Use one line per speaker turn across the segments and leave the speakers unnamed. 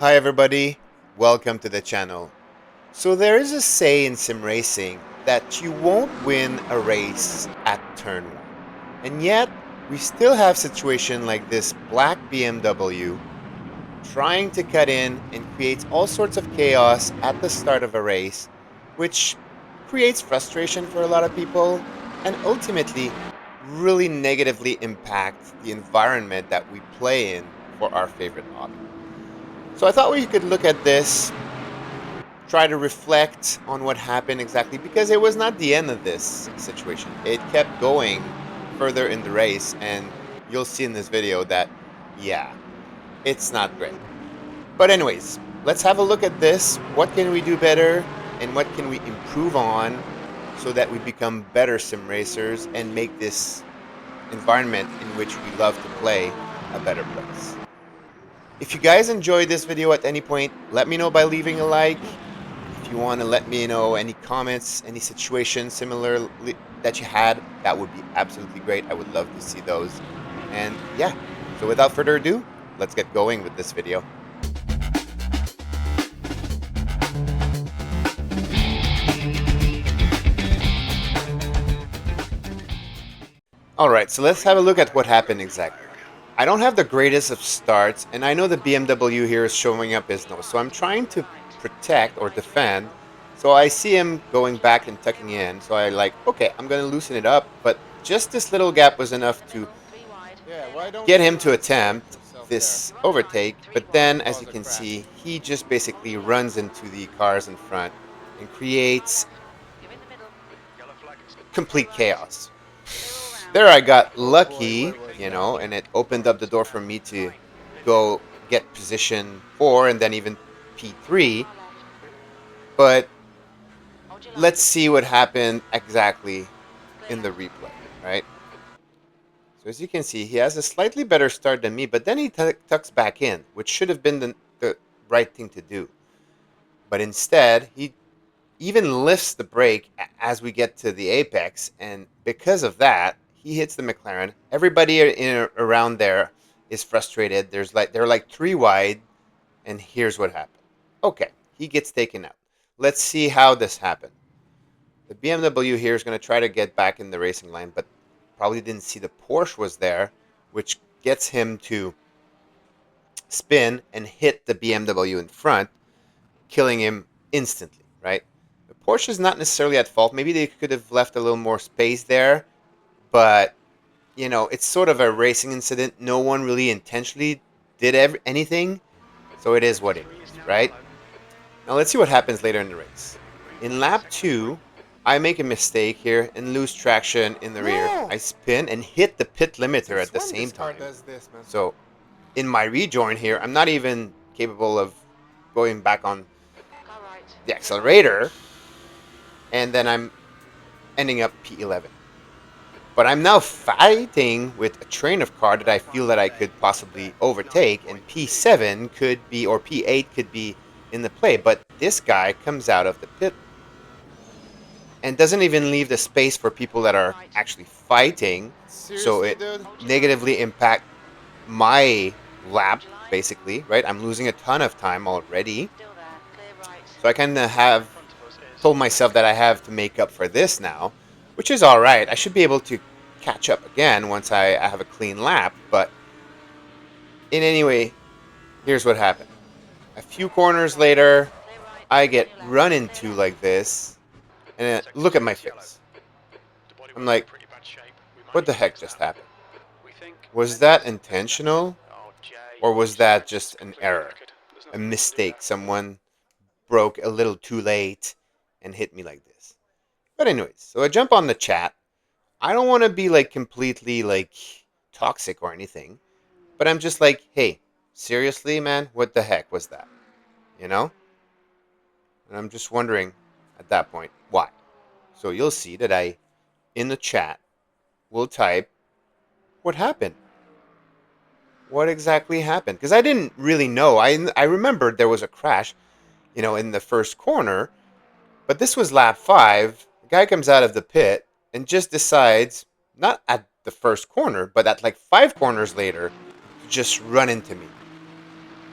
Hi everybody, welcome to the channel. So there is a say in sim racing that you won't win a race at turn 1. And yet, we still have situation like this black BMW trying to cut in and creates all sorts of chaos at the start of a race, which creates frustration for a lot of people and ultimately really negatively impacts the environment that we play in for our favorite hobby. So I thought we could look at this, try to reflect on what happened exactly, because it was not the end of this situation. It kept going further in the race, and you'll see in this video that, yeah, it's not great. But anyways, let's have a look at this. What can we do better, and what can we improve on so that we become better sim racers and make this environment in which we love to play a better place. If you guys enjoyed this video at any point, let me know by leaving a like. If you want to let me know any comments, any situation similar that you had, that would be absolutely great. I would love to see those. And yeah, so without further ado, let's get going with this video. Alright, so let's have a look at what happened exactly. I don't have the greatest of starts, and I know the BMW here is showing up as no, so I'm trying to protect or defend. So I see him going back and tucking in, so I like, okay, I'm going to loosen it up, but just this little gap was enough to get him to attempt this overtake, but then, as you can see, he just basically runs into the cars in front and creates complete chaos. There I got lucky, and it opened up the door for me to go get position 4 and then even P3. But let's see what happened exactly in the replay, right? So as you can see, he has a slightly better start than me, but then he tucks back in, which should have been the right thing to do. But instead, he even lifts the brake as we get to the apex, and because of that, he hits the McLaren. Everybody around there is frustrated. They're like 3 wide, and here's what happened. Okay, he gets taken out. Let's see how this happened. The BMW here is going to try to get back in the racing line, but probably didn't see the Porsche was there, which gets him to spin and hit the BMW in front, killing him instantly, right? The Porsche is not necessarily at fault. Maybe they could have left a little more space there, but it's sort of a racing incident. No one really intentionally did anything, so it is what it is, right? Now let's see what happens later in the race. In lap 2, I make a mistake here and lose traction in the rear. I spin and hit the pit limiter at the same time. So in my rejoin here, I'm not even capable of going back on the accelerator, and then I'm ending up P11. But I'm now fighting with a train of car that I feel that I could possibly overtake, and P7 could be, or P8 could be in the play. But this guy comes out of the pit and doesn't even leave the space for people that are actually fighting. So it negatively impact my lap, basically, right? I'm losing a ton of time already. So I kind of have told myself that I have to make up for this now, which is all right. I should be able to catch up again once I have a clean lap. But in any way, here's what happened. A few corners later, I get run into like this, and look at my face. I'm like, what the heck just happened? Was that intentional, or was that just an error, a mistake? Someone broke a little too late and hit me like this. But anyways, so I jump on the chat. I don't want to be like completely like toxic or anything, but I'm just like, hey, seriously, man, what the heck was that? You know? And I'm just wondering at that point why. So you'll see that I, in the chat, will type what happened. What exactly happened? Because I didn't really know. I remembered there was a crash, in the first corner, but this was lap 5. The guy comes out of the pit and just decides, not at the first corner, but at like 5 corners later, to just run into me.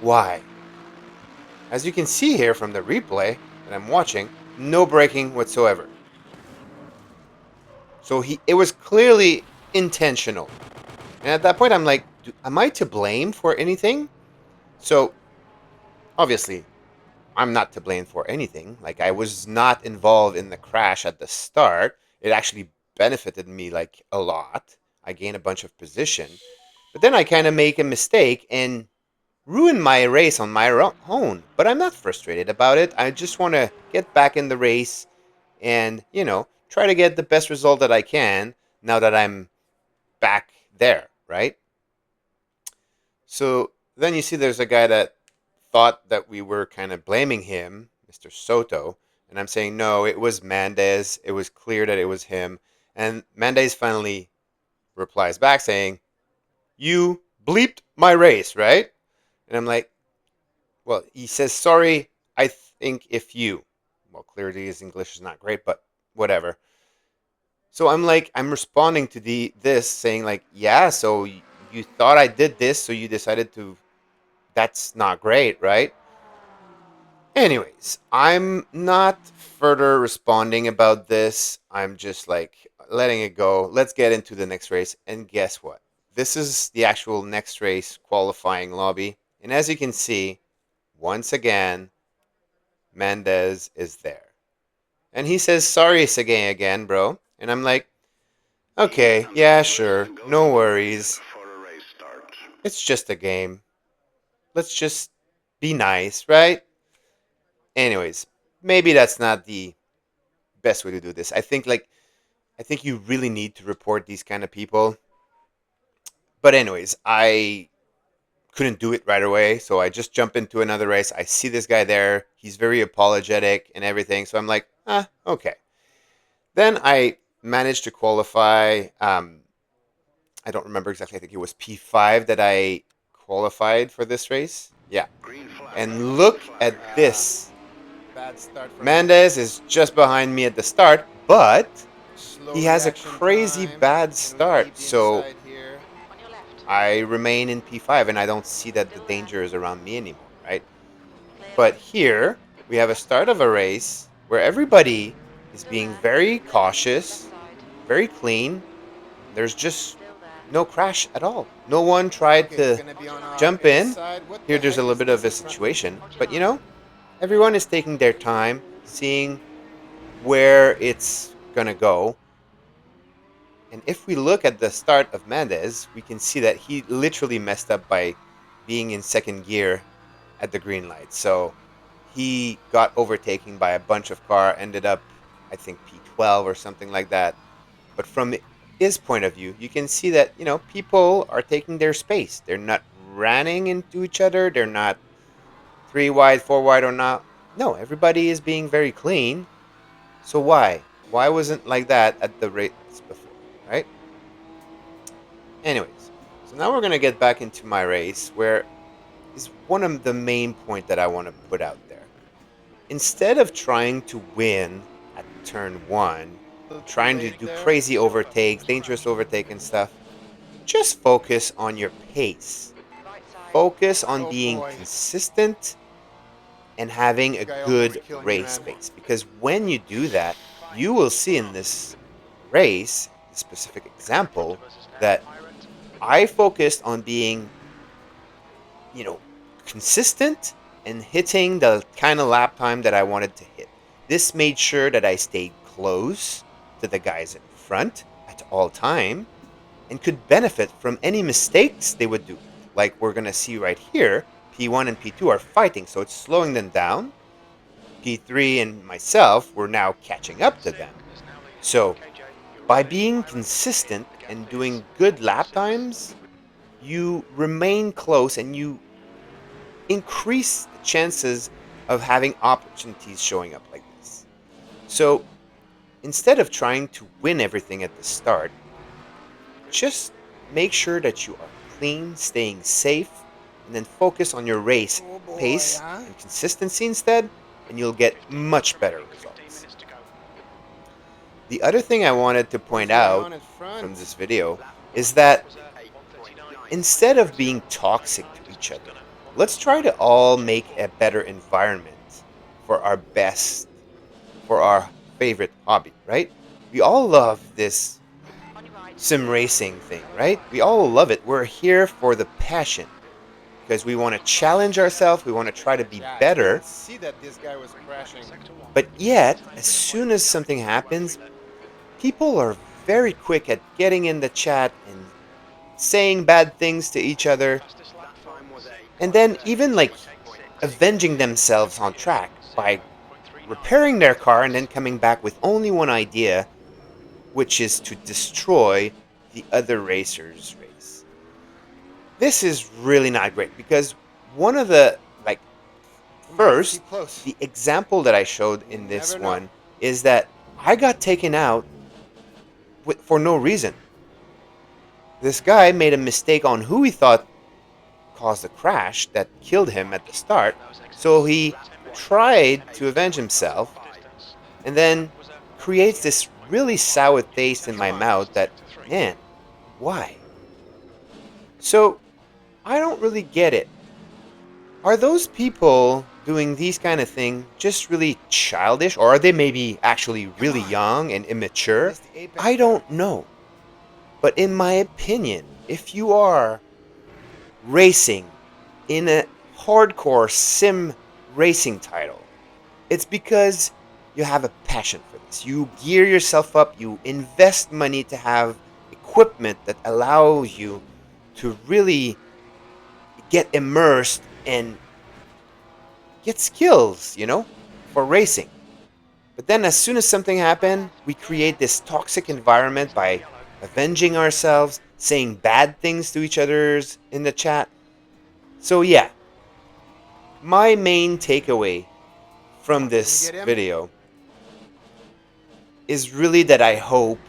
Why? As you can see here from the replay that I'm watching, no braking whatsoever. So it was clearly intentional. And at that point, I'm like, am I to blame for anything? So obviously, I'm not to blame for anything. Like, I was not involved in the crash at the start. It actually benefited me like a lot. I gained a bunch of position. But then I kind of make a mistake and ruin my race on my own. But I'm not frustrated about it. I just want to get back in the race and, try to get the best result that I can now that I'm back there, right? So then you see there's a guy that thought that we were kind of blaming him, Mr. Soto, and I'm saying no, it was Mendez. It was clear that it was him. And Mendez finally replies back saying, "You bleeped my race, right?" And I'm like, well, he says, "Sorry, I think if you." Well, clearly his English is not great, but whatever. So I'm like, I'm responding to this saying like, yeah, so you thought I did this, so you decided to. That's not great, right? Anyways, I'm not further responding about this. I'm just like letting it go. Let's get into the next race. And guess what? This is the actual next race qualifying lobby. And as you can see, once again, Mendez is there. And he says, "Sorry, Segay again, bro." And I'm like, "Okay, yeah, sure. No worries. It's just a game. Let's just be nice, right?" Anyways, maybe that's not the best way to do this. I think you really need to report these kind of people. But anyways, I couldn't do it right away, so I just jump into another race. I see this guy there. He's very apologetic and everything, so I'm like, okay. Then I managed to qualify. I don't remember exactly. I think it was P5 that I qualified for this race. Yeah. And look at this.
Bad start for
Mendez is just behind me at the start, but he has a crazy bad start. So I remain in P5 and I don't see that the danger is around me anymore, right? But here we have a start of a race where everybody is being very cautious, very clean. There's just no crash at all. No one tried to jump in. Here there's a little bit of a situation, but everyone is taking their time, seeing where it's gonna go. And if we look at the start of Mendez, we can see that he literally messed up by being in second gear at the green light. So he got overtaken by a bunch of car, ended up, I think, P12 or something like that. But from his point of view, you can see that, people are taking their space. They're not running into each other. They're not three wide, four wide or not. No, everybody is being very clean. So why? Why wasn't like that at the race before, right? Anyways, so now we're gonna get back into my race, where is one of the main point that I want to put out there. Instead of trying to win at turn one, trying to do crazy overtakes, dangerous overtake and stuff, just focus on your pace. Focus on being consistent and having a good race pace. Because when you do that, you will see in this race, the specific example, that I focused on being, you know, consistent and hitting the kind of lap time that I wanted to hit. This made sure that I stayed close to the guys in front at all time and could benefit from any mistakes they would do. Like we're going to see right here, P1 and P2 are fighting, so it's slowing them down. P3 and myself were now catching up to them. So by being consistent and doing good lap times, you remain close and you increase the chances of having opportunities showing up like this. So instead of trying to win everything at the start, just make sure that you are clean, staying safe, and then focus on your race pace and consistency instead, and you'll get much better results. The other thing I wanted to point out from this video is that instead of being toxic to each other, let's try to all make a better environment for our best, for our favorite hobby, right? We all love this sim racing thing, right? We all love it. We're here for the passion because we want to challenge ourselves, we want to try to be better.
See that this guy was crashing.
But yet, as soon as something happens, people are very quick at getting in the chat and saying bad things to each other, and then even like avenging themselves on track by repairing their car and then coming back with only one idea, which is to destroy the other racer's race. This is really not great because one of the, like, first, the example that I showed in this one is that I got taken out for no reason. This guy made a mistake on who he thought caused the crash that killed him at the start, so he tried to avenge himself and then creates this really sour taste in my mouth that, man, why? So, I don't really get it. Are those people doing these kind of things just really childish, or are they maybe actually really young and immature? I don't know. But in my opinion, if you are racing in a hardcore sim racing title, it's because you have a passion for this. You gear yourself up, you invest money to have equipment that allows you to really get immersed and get skills, for racing. But then as soon as something happened, we create this toxic environment by avenging ourselves, saying bad things to each other's in the chat. So yeah, my main takeaway from this video is really that I hope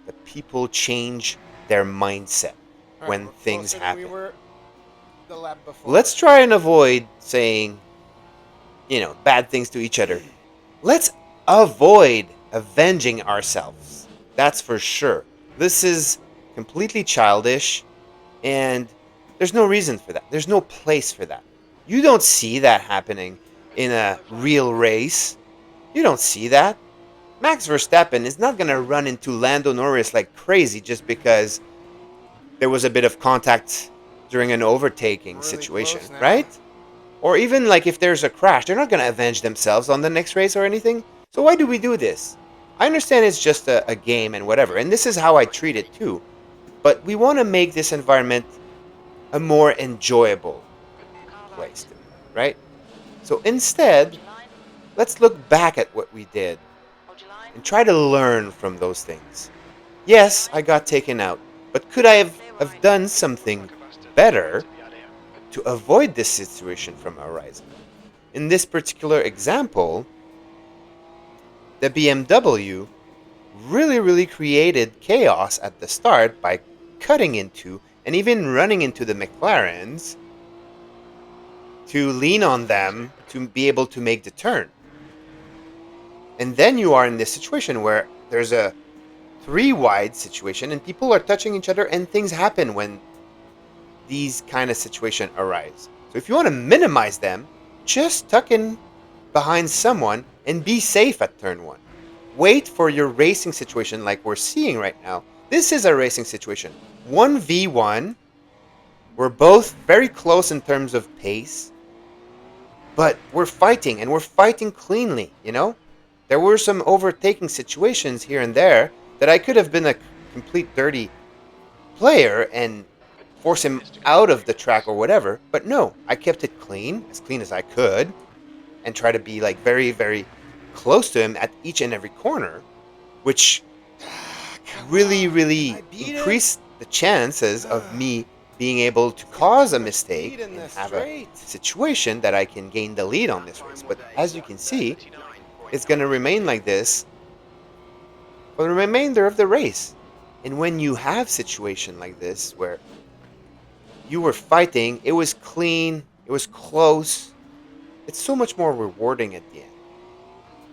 that people change their mindset when things happen. Let's try and avoid saying, bad things to each other. Let's avoid avenging ourselves. That's for sure. This is completely childish, and there's no reason for that. There's no place for that. You don't see that happening in a real race. You don't see that. Max Verstappen is not going to run into Lando Norris like crazy just because there was a bit of contact during an overtaking situation, right? Or even like if there's a crash, they're not going to avenge themselves on the next race or anything. So why do we do this? I understand it's just a game and whatever, and this is how I treat it too. But we want to make this environment a more enjoyable place to be, right? So instead, let's look back at what we did and try to learn from those things. Yes, I got taken out, but could I have done something better to avoid this situation from arising? In this particular example, the BMW really created chaos at the start by cutting into and even running into the McLarens to lean on them to be able to make the turn. And then you are in this situation where there's a 3-wide situation and people are touching each other and things happen when these kind of situations arise. So if you want to minimize them, just tuck in behind someone and be safe at turn 1. Wait for your racing situation like we're seeing right now. This is a racing situation. 1v1. We're both very close in terms of pace, but we're fighting and we're fighting cleanly, There were some overtaking situations here and there that I could have been a complete dirty player and force him out of the track or whatever, but no, I kept it clean as I could, and try to be like very close to him at each and every corner, which really increased the chances of me being able to cause a mistake and have a situation that I can gain the lead on this race. But as you can see, it's going to remain like this for the remainder of the race. And when you have situation like this where you were fighting, it was clean, it was close, it's so much more rewarding at the end.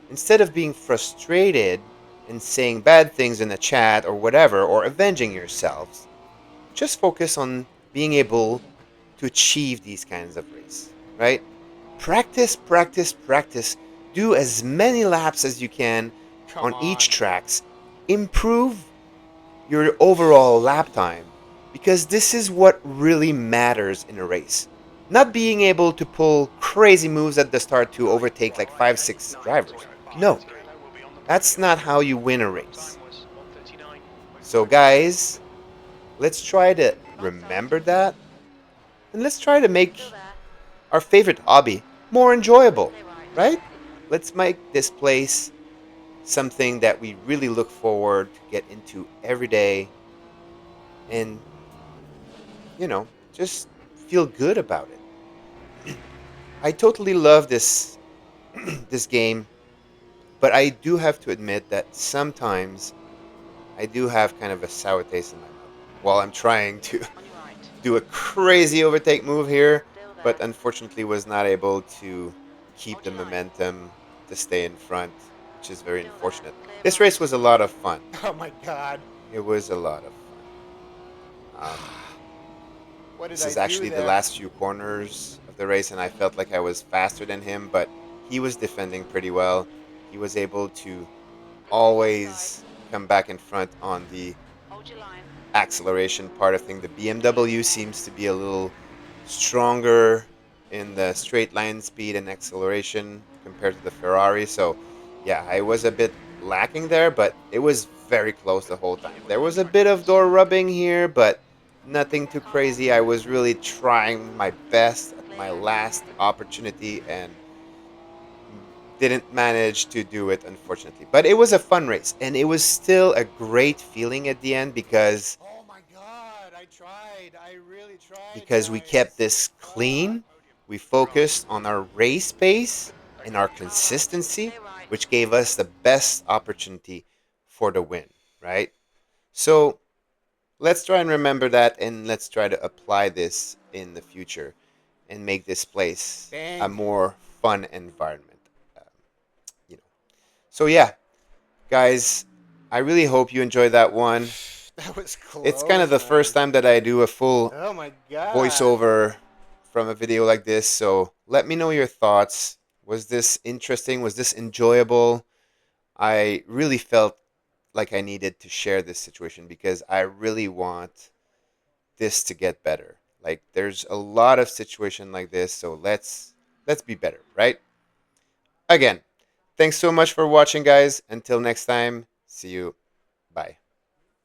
Instead of being frustrated and saying bad things in the chat or whatever, or avenging yourselves, just focus on being able to achieve these kinds of race, right? Practice, practice, practice. Do as many laps as you can
Come
on each
on.
tracks. Improve your overall lap time because this is what really matters in a race. Not being able to pull crazy moves at the start to overtake like 5, 6 drivers. No, that's not how you win a race. So, guys, let's try to remember that and let's try to make our favorite hobby more enjoyable, right? Let's make this place something that we really look forward to get into every day and, just feel good about it. I totally love this this game, but I do have to admit that sometimes I do have kind of a sour taste in my mouth while I'm trying to do a crazy overtake move here, but unfortunately was not able to keep the momentum to stay in front, which is very unfortunate. This race was a lot of fun.
Oh my god.
It was a lot of fun. Um,
What did
this
I
is
do
actually the
there?
last few corners of the race, and I felt like I was faster than him, but he was defending pretty well. He was able to always come back in front on the acceleration part of thing. The BMW seems to be a little stronger in the straight line speed and acceleration compared to the Ferrari. So, yeah, I was a bit lacking there, but it was very close the whole time. There was a bit of door rubbing here, but nothing too crazy. I was really trying my best at my last opportunity and didn't manage to do it, unfortunately. But it was a fun race, and it was still a great feeling at the end
Oh my god, I tried. I really tried,
because we kept
guys.
this clean. We focused on our race pace and our consistency, which gave us the best opportunity for the win, right? So let's try and remember that and let's try to apply this in the future and make this place a
Dang.
more fun environment. Um, you know. So yeah, guys, I really hope you enjoyed that one.
That was
It's kind of
close,
the first
man.
time that I do a full
Oh my god.
voiceover from a video like this. So let me know your thoughts. Was this interesting? Was this enjoyable? I really felt like I needed to share this situation because I really want this to get better. Like there's a lot of situation like this, so let's be better, right? Again, thanks so much for watching guys. Until next time, see you.